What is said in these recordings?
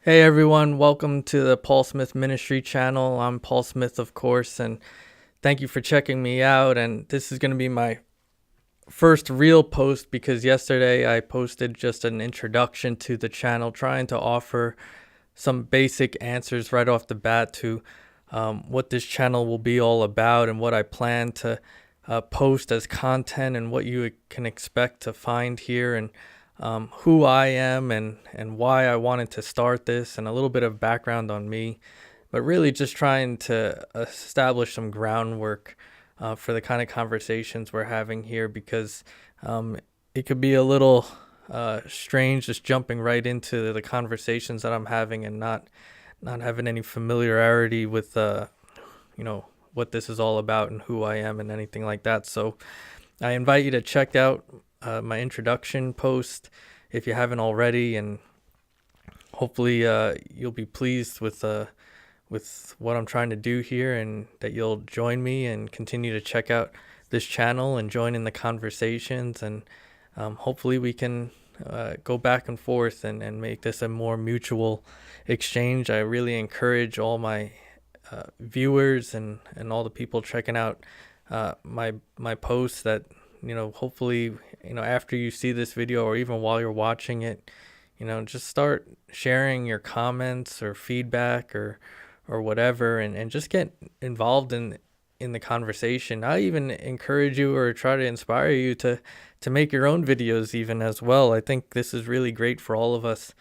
Hey everyone, welcome to the Paul Smith Ministry channel. I'm Paul Smith, of course, and thank you for checking me out. And this is going to be my first real post because yesterday I posted just an introduction to the channel, trying to offer some basic answers right off the bat to what this channel will be all about and what I plan to post as content and what you can expect to find here, and who I am and why I wanted to start this, and a little bit of background on me, but really just trying to establish some groundwork for the kind of conversations we're having here, because it could be a little strange just jumping right into the conversations that I'm having and not having any familiarity with what this is all about and who I am and anything like that. So I invite you to check out my introduction post if you haven't already, and hopefully you'll be pleased with what I'm trying to do here, and that you'll join me and continue to check out this channel and join in the conversations, and hopefully we can go back and forth and make this a more mutual exchange. I really encourage all my viewers and all the people checking out my posts that, hopefully, after you see this video or even while you're watching it, just start sharing your comments or feedback or whatever, and just get involved in the conversation. I even encourage you or try to inspire you to make your own videos even as well. I think this is really great for all of us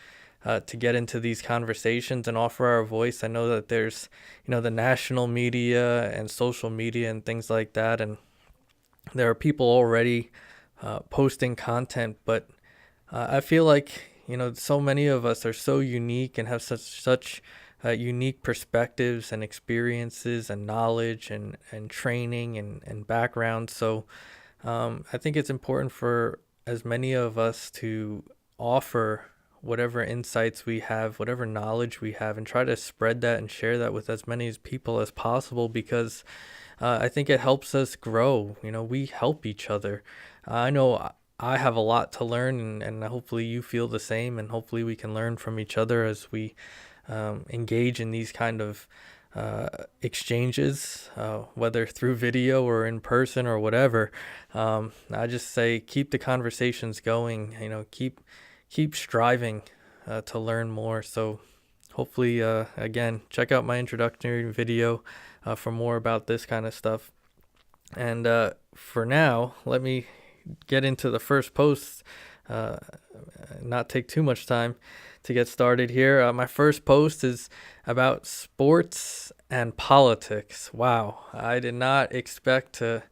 to get into these conversations and offer our voice. I know that there's, the national media and social media and things like that, and there are people already posting content, but I feel like, so many of us are so unique and have such unique perspectives and experiences and knowledge and training and background. So I think it's important for as many of us to offer whatever insights we have, whatever knowledge we have, and try to spread that and share that with as many people as possible, because I think it helps us grow. We help each other. I know I have a lot to learn, and hopefully you feel the same, and hopefully we can learn from each other as we engage in these kind of exchanges, whether through video or in person or whatever. I just say keep the conversations going. Keep striving to learn more. So hopefully, again, check out my introductory video for more about this kind of stuff. And for now, let me get into the first post, not take too much time to get started here. My first post is about sports and politics. Wow, I did not expect to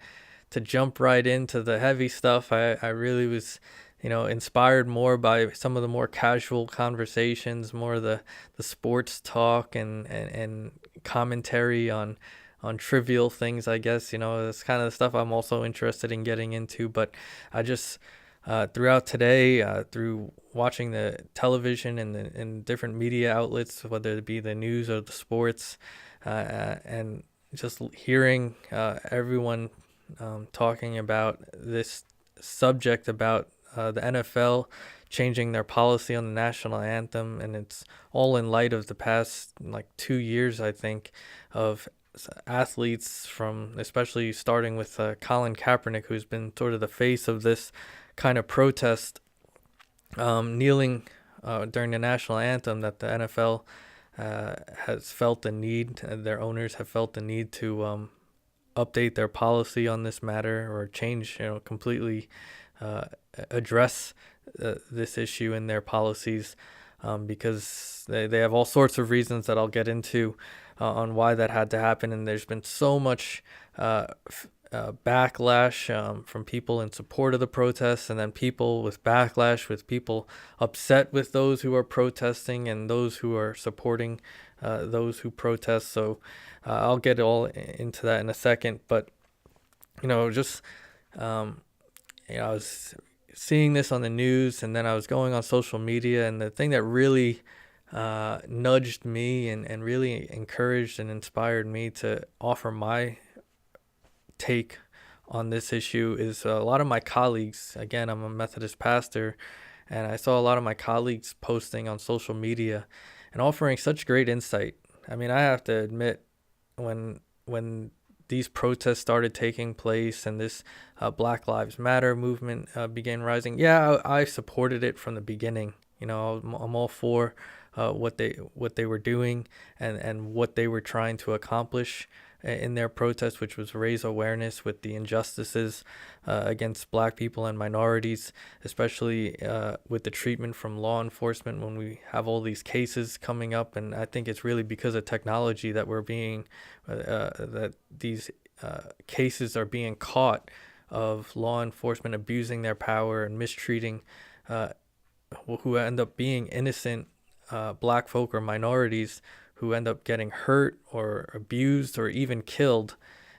jump right into the heavy stuff. I really was, inspired more by some of the more casual conversations, more of the sports talk and commentary on trivial things, I guess. That's kind of the stuff I'm also interested in getting into. But I just, throughout today, through watching the television and different media outlets, whether it be the news or the sports, and just hearing everyone talking about this subject, about the NFL changing their policy on the national anthem, and it's all in light of the past 2 years, I think, of athletes, from especially starting with Colin Kaepernick, who's been sort of the face of this kind of protest, kneeling during the national anthem, that the NFL has felt the need, their owners have felt the need to update their policy on this matter, or change, completely address this issue in their policies, because they have all sorts of reasons that I'll get into on why that had to happen. And there's been so much backlash from people in support of the protests, and then people with backlash, with people upset with those who are protesting and those who are supporting those who protest. So I'll get all into that in a second. But just I was seeing this on the news, and then I was going on social media, and the thing that really nudged me and really encouraged and inspired me to offer my take on this issue is a lot of my colleagues. Again, I'm a Methodist pastor, and I saw a lot of my colleagues posting on social media, and offering such great insight. I mean, I have to admit, when these protests started taking place and this Black Lives Matter movement began rising, yeah, I supported it from the beginning. You know, I'm all for what they were doing and what they were trying to accomplish in their protest, which was raise awareness with the injustices against Black people and minorities, especially with the treatment from law enforcement when we have all these cases coming up. And I think it's really because of technology that we're being that these cases are being caught of law enforcement abusing their power and mistreating who end up being innocent Black folk or minorities who end up getting hurt or abused or even killed,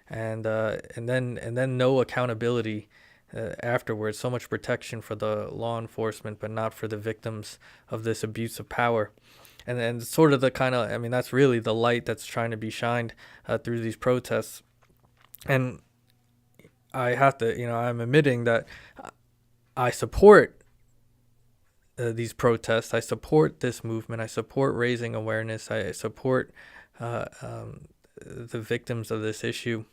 and then no accountability afterwards. So much protection for the law enforcement, but not for the victims of this abuse of power. And sort of the kind of, I mean, that's really the light that's trying to be shined through these protests. And I have to, I'm admitting that I support these protests. I support this movement. I support raising awareness. I support the victims of this issue,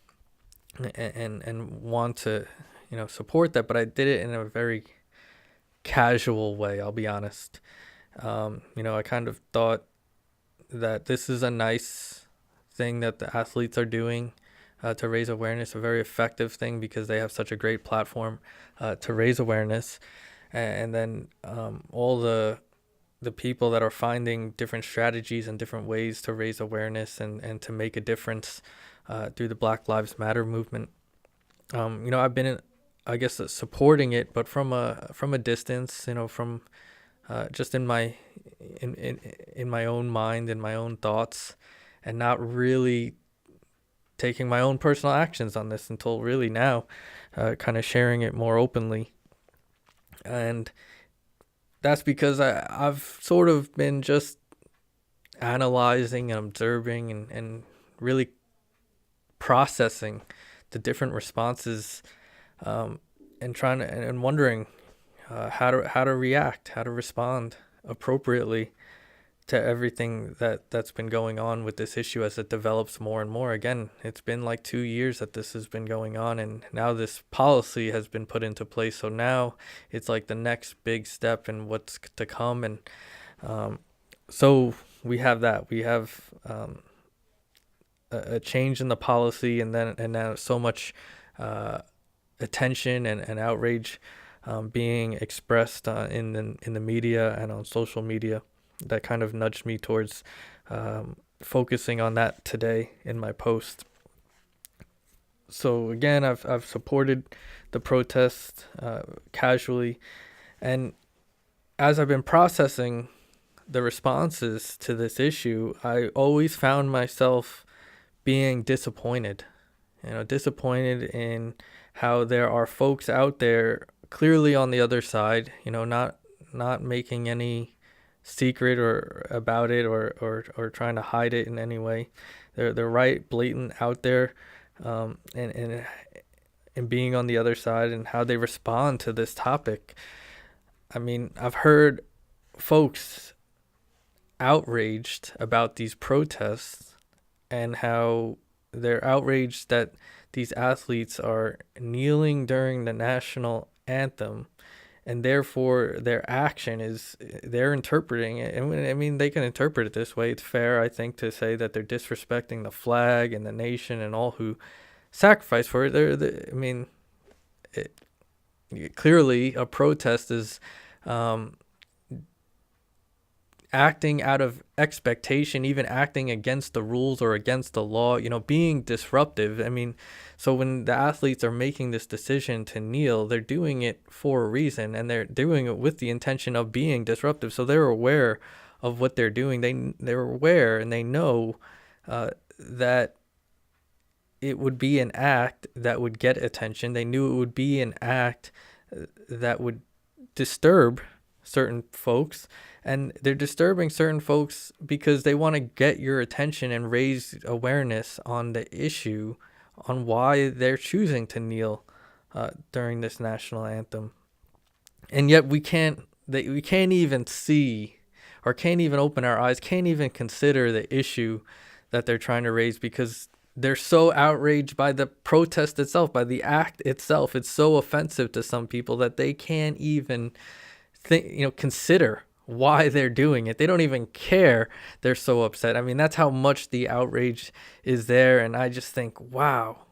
and want to, support that. But I did it in a very casual way. I'll be honest. I kind of thought that this is a nice thing that the athletes are doing to raise awareness, a very effective thing because they have such a great platform to raise awareness. And then all the people that are finding different strategies and different ways to raise awareness and to make a difference through the Black Lives Matter movement. I've been, I guess, supporting it, but from a distance. From just in my own mind, in my own thoughts, and not really taking my own personal actions on this until really now, kind of sharing it more openly. And that's because I've sort of been just analyzing and observing and really processing the different responses, and trying to, and wondering how to react, how to respond appropriately to everything that's been going on with this issue as it develops more and more. Again, it's been like 2 years that this has been going on, and now this policy has been put into place. So now it's like the next big step in what's to come. And so we have that. We have a change in the policy, and now so much attention and outrage being expressed in the media and on social media. That kind of nudged me towards focusing on that today in my post. So again, I've supported the protest casually, and as I've been processing the responses to this issue, I always found myself being disappointed. Disappointed in how there are folks out there clearly on the other side. Not making any secret or about it or trying to hide it in any way. They're right, blatant out there, and being on the other side, and how they respond to this topic. I mean, I've heard folks outraged about these protests and how they're outraged that these athletes are kneeling during the national anthem, and therefore their action is, they're interpreting it. And I mean, they can interpret it this way. It's fair, I think, to say that they're disrespecting the flag and the nation and all who sacrifice for it. Clearly a protest is acting out of expectation, even acting against the rules or against the law, being disruptive. I mean, so when the athletes are making this decision to kneel, they're doing it for a reason, and they're doing it with the intention of being disruptive. So they're aware of what they're doing. They're aware, and they know that it would be an act that would get attention. They knew it would be an act that would disturb certain folks, and they're disturbing certain folks because they want to get your attention and raise awareness on the issue, on why they're choosing to kneel during this national anthem. And yet we can't even see or can't even open our eyes, can't even consider the issue that they're trying to raise because they're so outraged by the protest itself, by the act itself. It's so offensive to some people that they can't even consider why they're doing it. They don't even care. They're so upset. I mean, that's how much the outrage is there. And I just think, wow,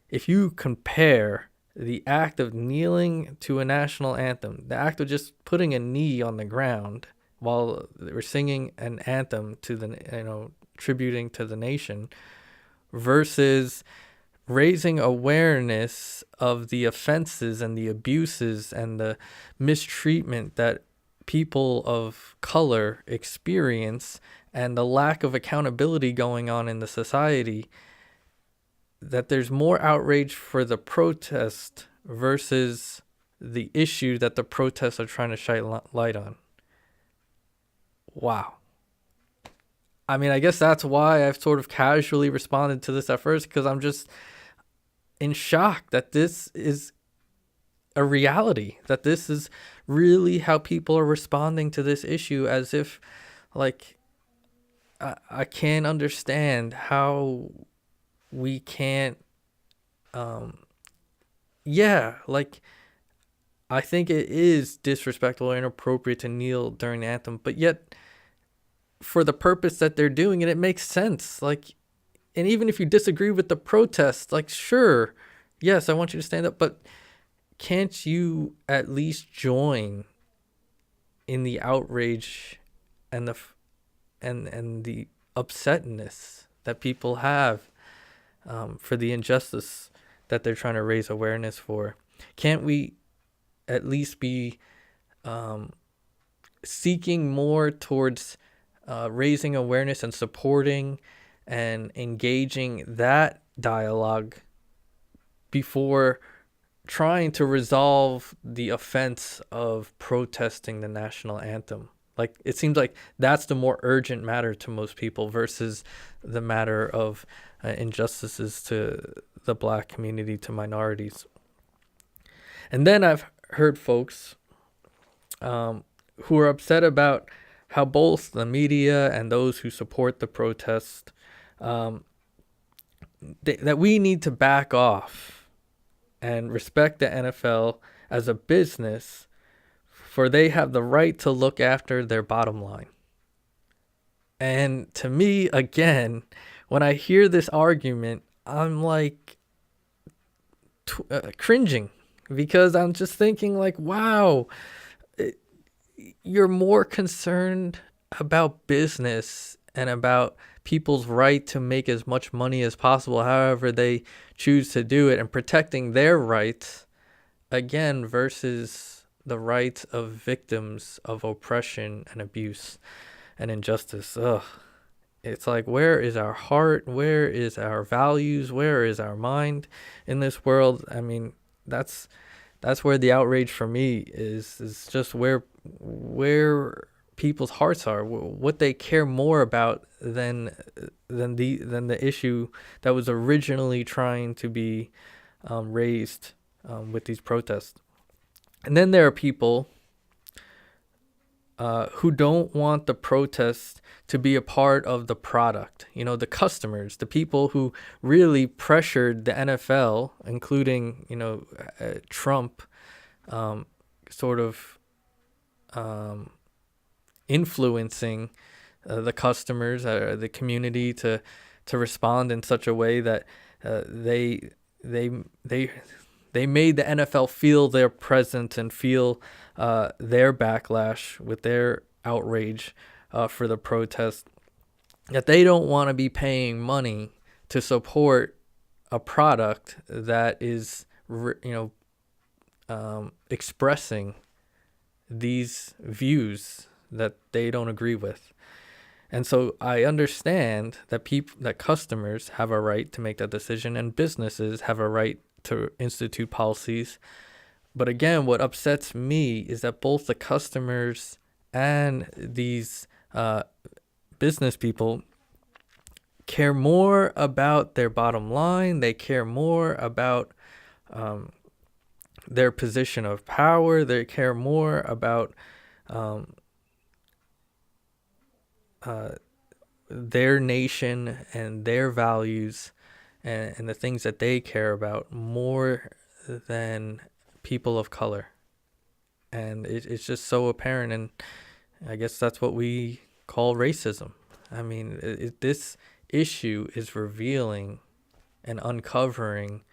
if you compare the act of kneeling to a national anthem, the act of just putting a knee on the ground while we're singing an anthem to the, tributing to the nation, versus raising awareness of the offenses and the abuses and the mistreatment that people of color experience and the lack of accountability going on in the society, that there's more outrage for the protest versus the issue that the protests are trying to shine light on. Wow. I mean, I guess that's why I've sort of casually responded to this at first, because I'm just in shock that this is a reality, that this is really how people are responding to this issue, as if, like, I can't understand how we can't, I think it is disrespectful or inappropriate to kneel during the anthem, but yet for the purpose that they're doing it, it makes sense. Like, and even if you disagree with the protest, like, sure, yes, I want you to stand up, but can't you at least join in the outrage and the upsetness that people have for the injustice that they're trying to raise awareness for? Can't we at least be seeking more towards raising awareness and supporting and engaging that dialogue before trying to resolve the offense of protesting the national anthem? Like, it seems like that's the more urgent matter to most people versus the matter of injustices to the Black community, to minorities. And then I've heard folks who are upset about how both the media and those who support the protest, that we need to back off and respect the NFL as a business, for they have the right to look after their bottom line. And to me, again, when I hear this argument, I'm like cringing, because I'm just thinking, like, wow, you're more concerned about business and about people's right to make as much money as possible, however they choose to do it, and protecting their rights, again, versus the rights of victims of oppression and abuse and injustice. Ugh. It's like, where is our heart? Where is our values? Where is our mind in this world? I mean, that's where the outrage for me is just where people's hearts are, what they care more about than the issue that was originally trying to be raised with these protests. And then there are people who don't want the protests to be a part of the product. The customers, the people who really pressured the NFL, including, Trump, sort of influencing the customers, the community to respond in such a way that they made the NFL feel their presence and feel their backlash with their outrage for the protest, that they don't want to be paying money to support a product that is, expressing these views that they don't agree with. And so I understand that customers have a right to make that decision, and businesses have a right to institute policies. But again, what upsets me is that both the customers and these business people care more about their bottom line. They care more about their position of power. They care more about uh, their nation and their values and the things that they care about more than people of color. And it's just so apparent. And I guess that's what we call racism. I mean, this issue is revealing and uncovering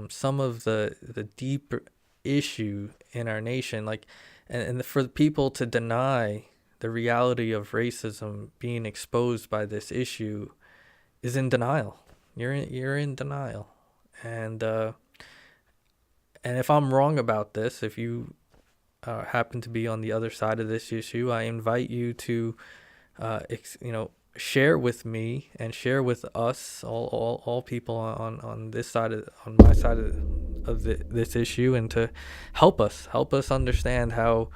some of the deeper issue in our nation. Like, and for the people to deny the reality of racism being exposed by this issue is in denial. You're in denial. And if I'm wrong about this, if you happen to be on the other side of this issue, I invite you to, share with me and share with us, all people on this side on my side of this issue, and to help us understand how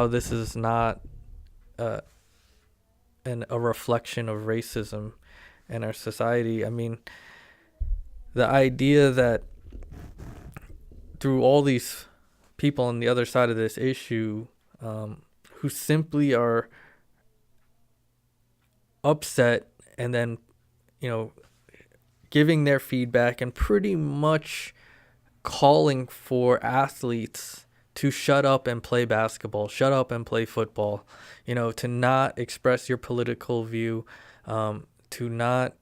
this is not uh, a reflection of racism in our society. I mean, the idea that through all these people on the other side of this issue, who simply are upset and then, giving their feedback and pretty much calling for athletes to shut up and play basketball, shut up and play football, to not express your political view, uh, to not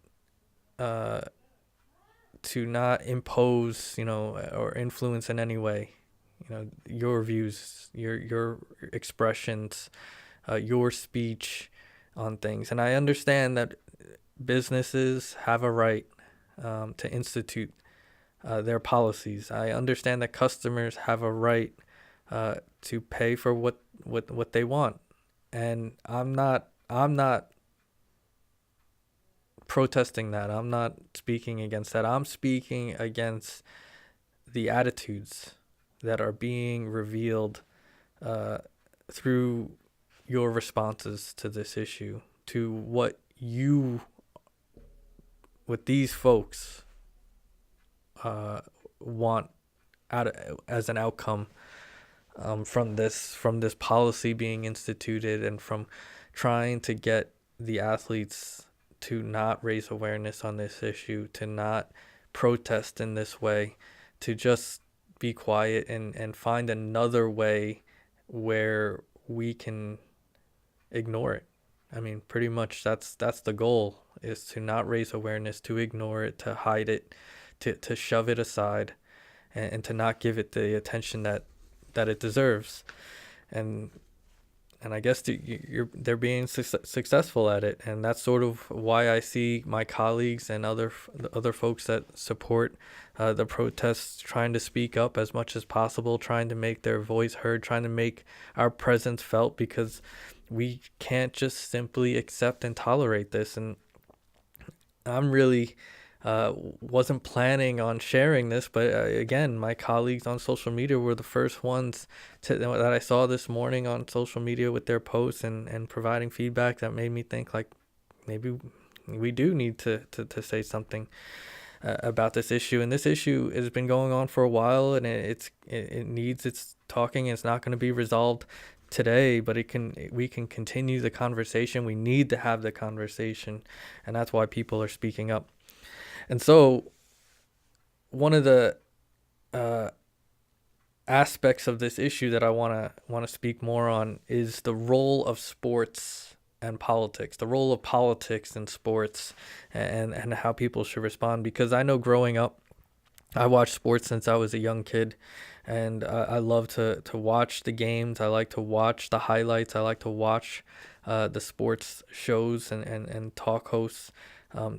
impose, or influence in any way, your views, your expressions, your speech on things. And I understand that businesses have a right to institute their policies. I understand that customers have a right to pay for what they want, and I'm not protesting that. I'm not speaking against that. I'm speaking against the attitudes that are being revealed through your responses to this issue, to what these folks want as an outcome from this policy being instituted, and from trying to get the athletes to not raise awareness on this issue, to not protest in this way, to just be quiet and find another way where we can ignore it. I mean, pretty much that's the goal, is to not raise awareness, to ignore it, to hide it, to shove it aside, and to not give it the attention that it deserves. And I guess they're being successful at it, and that's sort of why I see my colleagues and other folks that support the protests trying to speak up as much as possible, trying to make their voice heard, trying to make our presence felt, because we can't just simply accept and tolerate this. And I'm really wasn't planning on sharing this, but again, my colleagues on social media were the first ones that I saw this morning on social media with their posts and providing feedback that made me think, like, maybe we do need to say something about this issue. And this issue has been going on for a while, and it needs its talking. It's not going to be resolved today, but we can continue the conversation. We need to have the conversation, and that's why people are speaking up. And so one of the aspects of this issue that I want to speak more on is the role of sports and politics, the role of politics in sports, and how people should respond. Because I know growing up, I watched sports since I was a young kid, and I love to watch the games. I like to watch the highlights. I like to watch the sports shows and talk hosts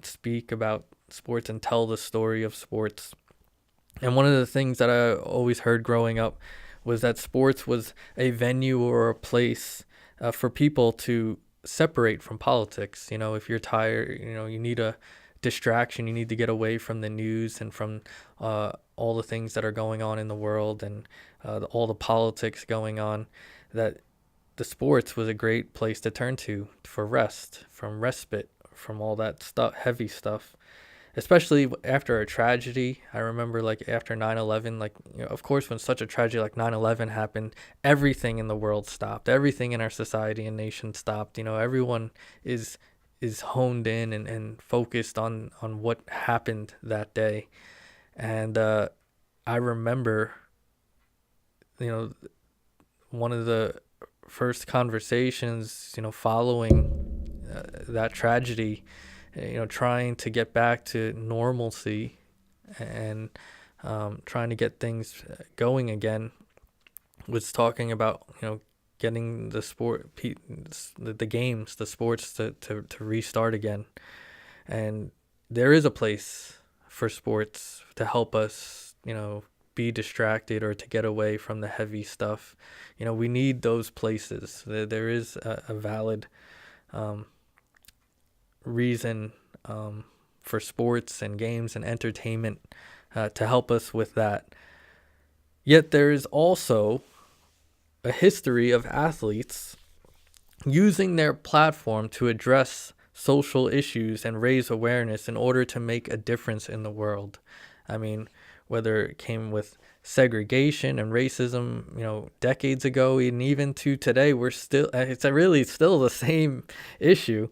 speak about sports and tell the story of sports. And one of the things that I always heard growing up was that sports was a venue or a place for people to separate from politics. If you're tired, you need a distraction. You need to get away from the news and from all the things that are going on in the world, and all the politics going on, that the sports was a great place to turn to for rest, from respite, from all that stuff, heavy stuff. especially after a tragedy. I remember like after 9/11, like, of course, when such a tragedy like 9/11 happened, everything in the world stopped. Everything in our society and nation stopped. Everyone is honed in and focused on what happened that day. And I remember, you know, one of the first conversations, following that tragedy, trying to get back to normalcy and trying to get things going again, was talking about, getting the games, the sports to restart again. And there is a place for sports to help us, be distracted or to get away from the heavy stuff. We need those places. There is a valid reason for sports and games and entertainment to help us with that. Yet there is also a history of athletes using their platform to address social issues and raise awareness in order to make a difference in the world. I mean, whether it came with segregation and racism, decades ago, and even to today, it's really still the same issue,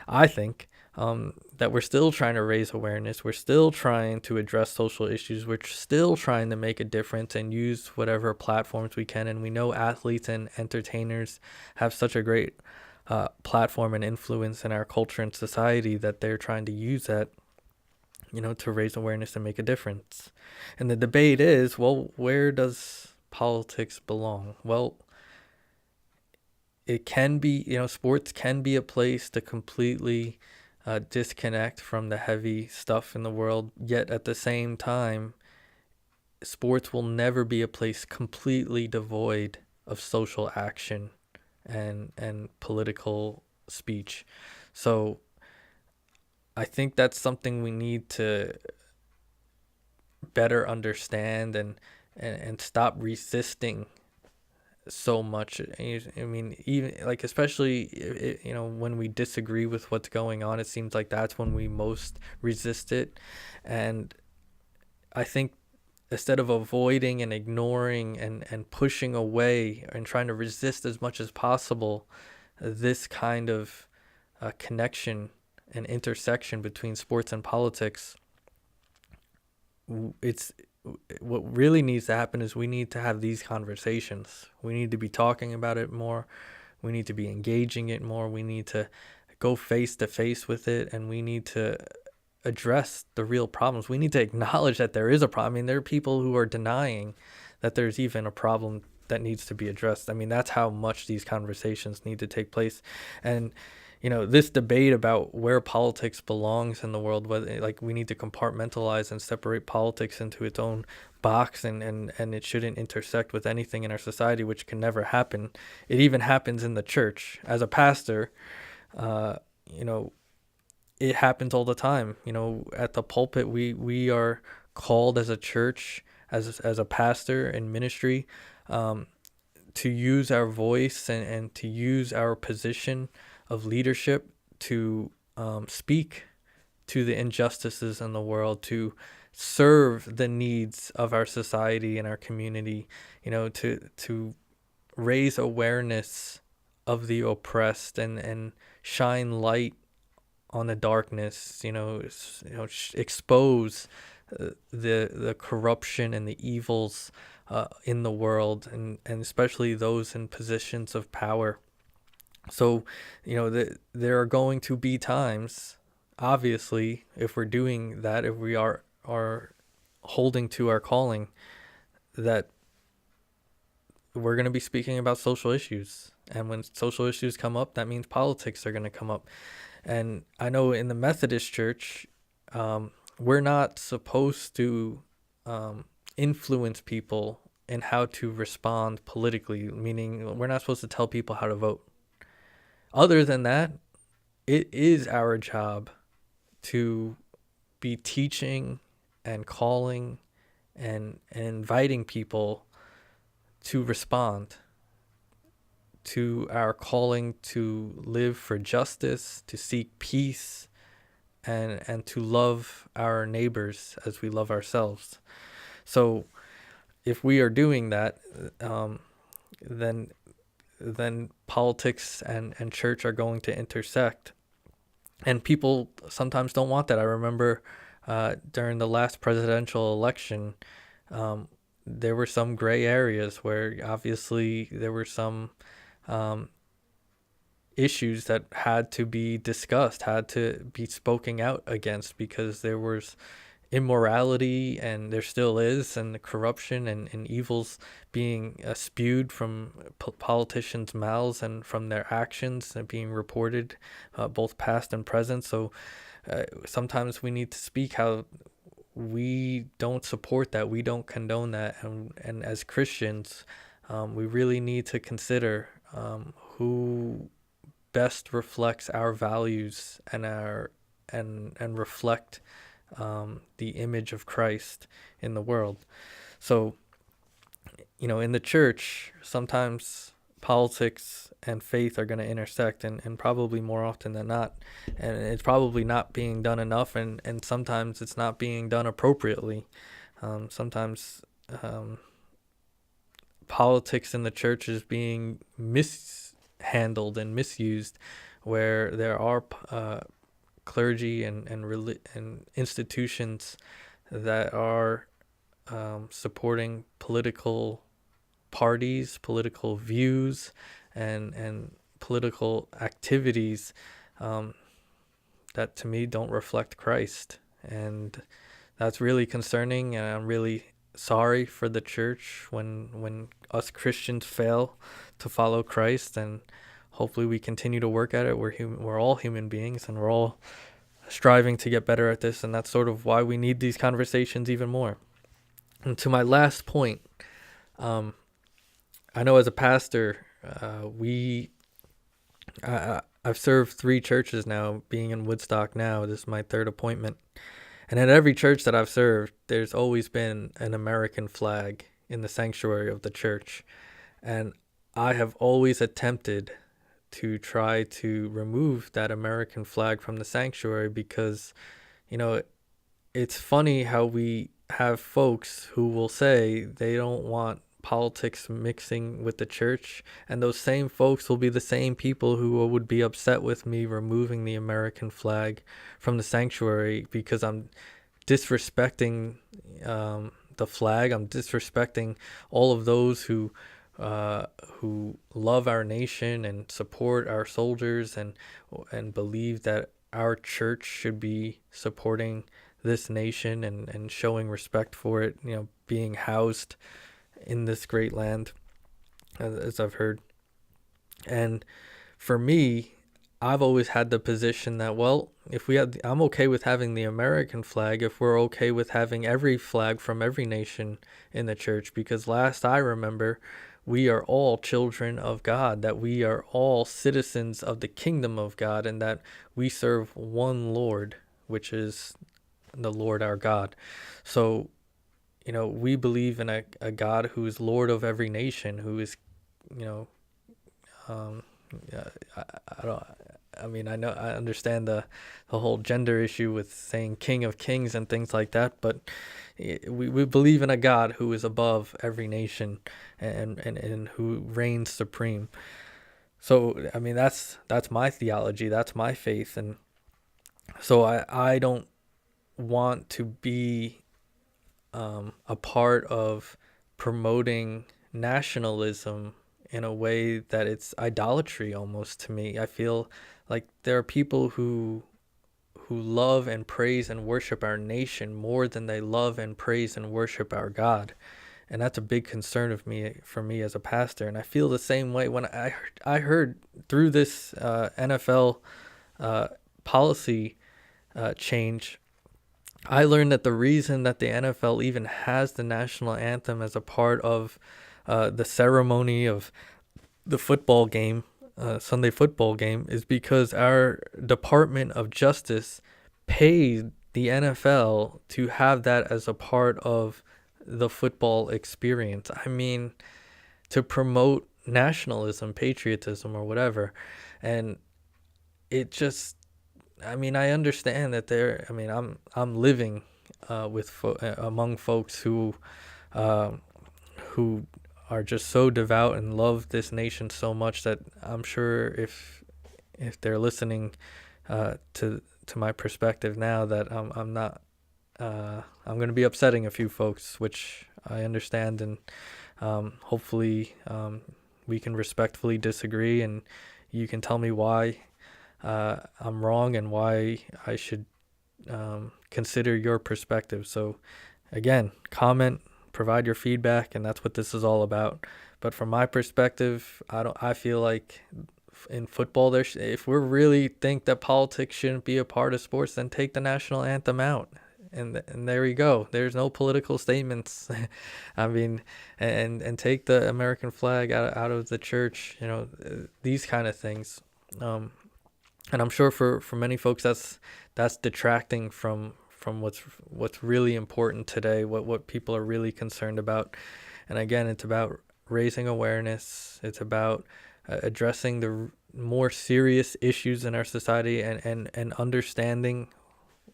I think, that we're still trying to raise awareness. We're still trying to address social issues. We're still trying to make a difference and use whatever platforms we can. And we know athletes and entertainers have such a great platform and influence in our culture and society that they're trying to use that, to raise awareness and make a difference. And the debate is, well, where does politics belong? Well, it can be, sports can be a place to completely disconnect from the heavy stuff in the world. Yet at the same time, sports will never be a place completely devoid of social action and political speech. So I think that's something we need to better understand and stop resisting so much. I mean, even like, especially, when we disagree with what's going on, it seems like that's when we most resist it. And I think instead of avoiding and ignoring and pushing away and trying to resist as much as possible this kind of connection and intersection between sports and politics, it's what really needs to happen is we need to have these conversations. We need to be talking about it more. We need to be engaging it more. We need to go face to face with it, and we need to address the real problems. We need to acknowledge that there is a problem. I mean, there are people who are denying that there's even a problem that needs to be addressed. I mean, that's how much these conversations need to take place. And this debate about where politics belongs in the world, whether like we need to compartmentalize and separate politics into its own box, and it shouldn't intersect with anything in our society, which can never happen. It even happens in the church. As a pastor, it happens all the time. At the pulpit, we are called as a church, as a pastor in ministry, to use our voice and to use our position of leadership to speak to the injustices in the world, to serve the needs of our society and our community, to raise awareness of the oppressed and shine light on the darkness, expose the corruption and the evils in the world, and especially those in positions of power. So, there are going to be times, obviously, if we're doing that, if we are holding to our calling, that we're going to be speaking about social issues. And when social issues come up, that means politics are going to come up. And I know in the Methodist Church, we're not supposed to influence people in how to respond politically, meaning we're not supposed to tell people how to vote. Other than that, it is our job to be teaching and calling and inviting people to respond to our calling to live for justice, to seek peace, and to love our neighbors as we love ourselves. So if we are doing that, um, then politics and church are going to intersect. And people sometimes don't want that. I remember during the last presidential election, um, there were some gray areas where obviously there were some um, issues that had to be discussed, had to be spoken out against, because there was immorality, and there still is, and the corruption and evils being spewed from politicians' mouths and from their actions and being reported, both past and present. So sometimes we need to speak how we don't support that, we don't condone that, and as Christians, we really need to consider who best reflects our values and our and reflect the image of Christ in the world. So, in the church, sometimes politics and faith are going to intersect, and probably more often than not. And it's probably not being done enough, and sometimes it's not being done appropriately. Sometimes politics in the church is being mishandled and misused, where there are clergy and institutions that are supporting political parties, political views, and political activities that to me don't reflect Christ. And that's really concerning, and I'm really sorry for the church when us Christians fail to follow Christ. And hopefully we continue to work at it. We're all human beings, and we're all striving to get better at this, and that's sort of why we need these conversations even more. And to my last point, I know as a pastor, I've served 3 churches now, being in Woodstock now. This is my 3rd appointment. And at every church that I've served, there's always been an American flag in the sanctuary of the church. And I have always attempted to try to remove that American flag from the sanctuary, because, it's funny how we have folks who will say they don't want politics mixing with the church, and those same folks will be the same people who would be upset with me removing the American flag from the sanctuary, because I'm disrespecting the flag. I'm disrespecting all of those who love our nation and support our soldiers, and believe that our church should be supporting this nation and showing respect for it, being housed in this great land, as I've heard. And for me, I've always had the position that, well, I'm okay with having the American flag if we're okay with having every flag from every nation in the church, because last I remember, we are all children of God, that we are all citizens of the kingdom of God, and that we serve one Lord, which is the Lord our God. So, we believe in a God who is Lord of every nation, who is, I know, I understand the whole gender issue with saying King of Kings and things like that, but we believe in a God who is above every nation and who reigns supreme. So, that's my theology, that's my faith. And so I don't want to be a part of promoting nationalism in a way that it's idolatry almost to me. I feel like there are people who love and praise and worship our nation more than they love and praise and worship our God. And that's a big concern for me as a pastor. And I feel the same way when I heard through this NFL policy change. I learned that the reason that the NFL even has the national anthem as a part of the ceremony of the football game, Sunday football game, is because our Department of Justice paid the NFL to have that as a part of the football experience. To promote nationalism, patriotism, or whatever. And it just I mean, I understand that I'm living among folks uh, who are just so devout and love this nation so much that I'm sure if they're listening to my perspective now, that I'm not I'm going to be upsetting a few folks, which I understand, and hopefully we can respectfully disagree, and you can tell me why I'm wrong and why I should consider your perspective. So again, comment, provide your feedback, and that's what this is all about. But from my perspective, I feel like in football, if we really think that politics shouldn't be a part of sports, then take the national anthem out. And there we go. There's no political statements. I mean, and take the American flag out of the church. These kind of things. And I'm sure for many folks that's detracting from what's really important today. What people are really concerned about. And again, it's about raising awareness. It's about addressing the more serious issues in our society, and understanding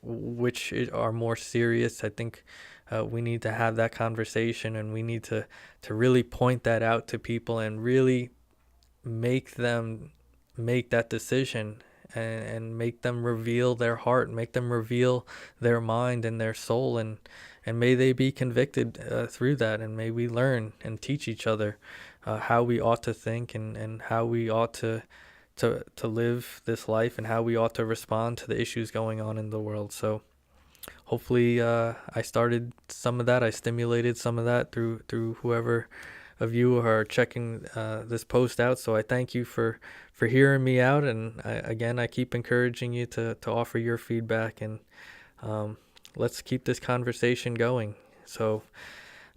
which are more serious. I think we need to have that conversation, and we need to really point that out to people and really make them make that decision, and make them reveal their heart, make them reveal their mind and their soul, and may they be convicted through that, and may we learn and teach each other how we ought to think, and how we ought to live this life, and how we ought to respond to the issues going on in the world. So hopefully I started some of that, I stimulated some of that through whoever of you are checking this post out. So I thank you for hearing me out, and I keep encouraging you to offer your feedback, and let's keep this conversation going. So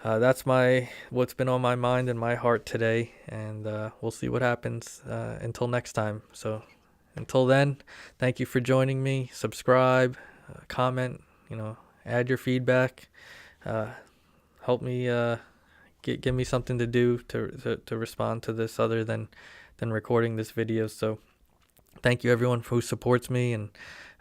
that's what's been on my mind and my heart today, and we'll see what happens until next time. So until then, thank you for joining me. Subscribe, comment, add your feedback, help me give me something to do to respond to this other than recording this video. So thank you everyone who supports me, and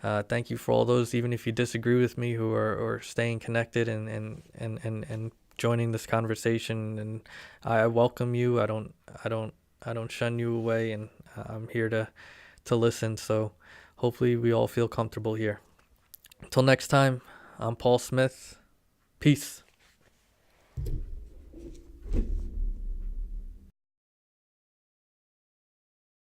thank you for all those, even if you disagree with me, who are staying connected and joining this conversation. And I welcome you. I don't shun you away, and I'm here to listen. So hopefully we all feel comfortable here. Until next time, I'm Paul Smith. Peace.